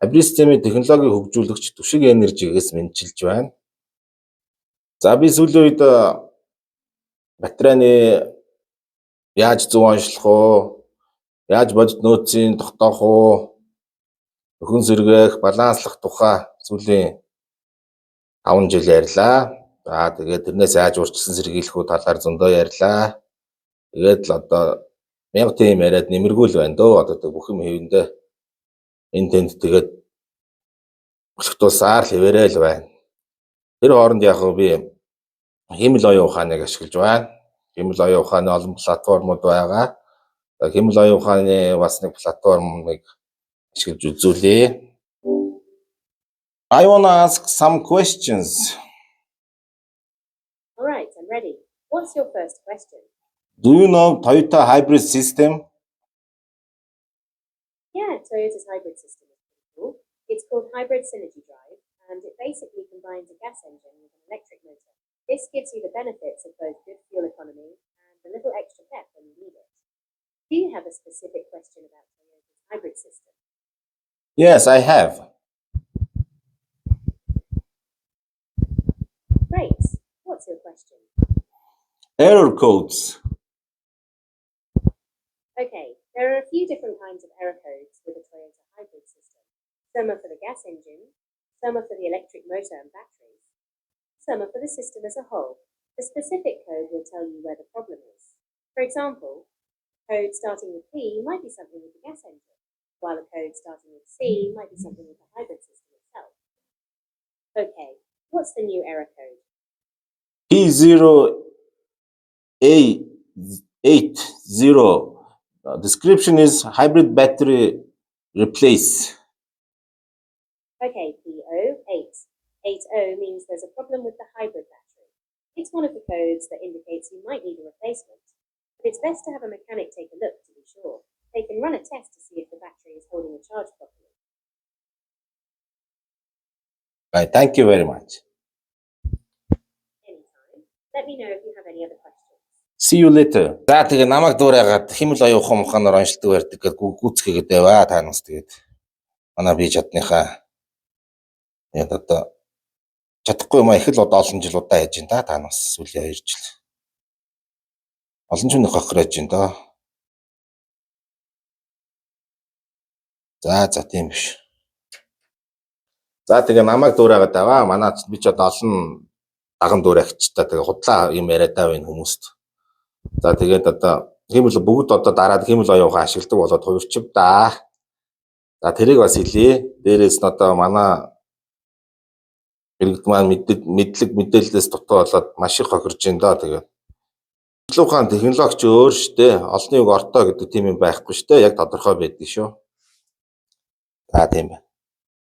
Хибрид системийн технологиг хөгжүүлэгч Түшиг Энержигээс мэдчилж байна. За би сүүлийн үед батарейны яаж зөв онцлох уу, яаж бодит нөөцийн тогтоох уу, өхөн сэргээх, баланслах тухай сүүлийн 5 жил ярьлаа. За тэгээд тэрнээс яаж урьдчилан сэргийлэх үү талаар зөндөө ярьлаа. Тэгээд л одоо 1000 тийм яриад нэмэргүүл байна дөө. Одоо бүх юм хэвэндээ энэ тэнд тэгээд бүлэгтүүлсаар л хэвээрээ л байна. Тэр хооронд яг би хэмэл оюун ухааныг ашиглаж байна. Хэмэл оюун ухааны олон платформуд байгаа. Хэмэл оюун ухааны бас нэг платформыг ашиглаж үзүүлээ. I want to ask some questions. All right, I'm ready. What's your first question? Do you know Toyota hybrid system? Yeah, Toyota's hybrid system is pretty cool. It's called Hybrid Synergy Drive, and it basically combines a gas engine with an electric motor. This gives you the benefits of both good fuel economy and a little extra pep when you need it. Do you have a specific question about Toyota's hybrid system? Yes, I have. Great. What's your question? Error codes. Okay, there are a few different kinds of error codes with a Toyota hybrid system. Some are for the gas engine, some are for the electric motor and batteries, some are for the system as a whole. The specific code will tell you where the problem is. For example, code starting with P might be something with the gas engine, while a code starting with C might be something with the hybrid system itself. Okay, what's the new error code? P0A80. Description is hybrid battery replace. Okay, P0880 means there's a problem with the hybrid battery. It's one of the codes that indicates you might need a replacement, but it's best to have a mechanic take a look to be sure. They can run a test to see if the battery is holding a charge properly. Right, thank you very much. Anytime. Let me know if you have any other questions. See you later. За тэгээ намайг дуурайгаад хэмэл оюун ухаанаар онцлдог барьдаг гэж гүцгээгээд байваа та нас тэгээд манай бие чадныхаа тэгээд одоо чадахгүй юм их л одоо олон жил удаа яаж ин та нас сүүлийн 2 жил. Олон ч нэг хохирож ин доо. За тийм биш. За тэгээ намайг дуурайгаад аваа. Манай би ч одоо олон даган дуурайгчтай тэгээ худлаа юм яриад байгаа энэ хүмүүст. За тэгээд одоо хэмэл бүгд одоо дараад хэмэл оюун ухаан ашигладаг болоод хувирчив да. За тэрийг бас хэлье. Дээрээс нь одоо манай иргэд маань мэдлэг мэдээлэлээс дутуу болоод маш их хохирж ин доо тэгээд. Хэмэл ухаан технологич өөр штэ. Олныг ортоо гэдэг тийм юм байхгүй штэ. Яг тодорхой байдаг шүү. За тийм байна.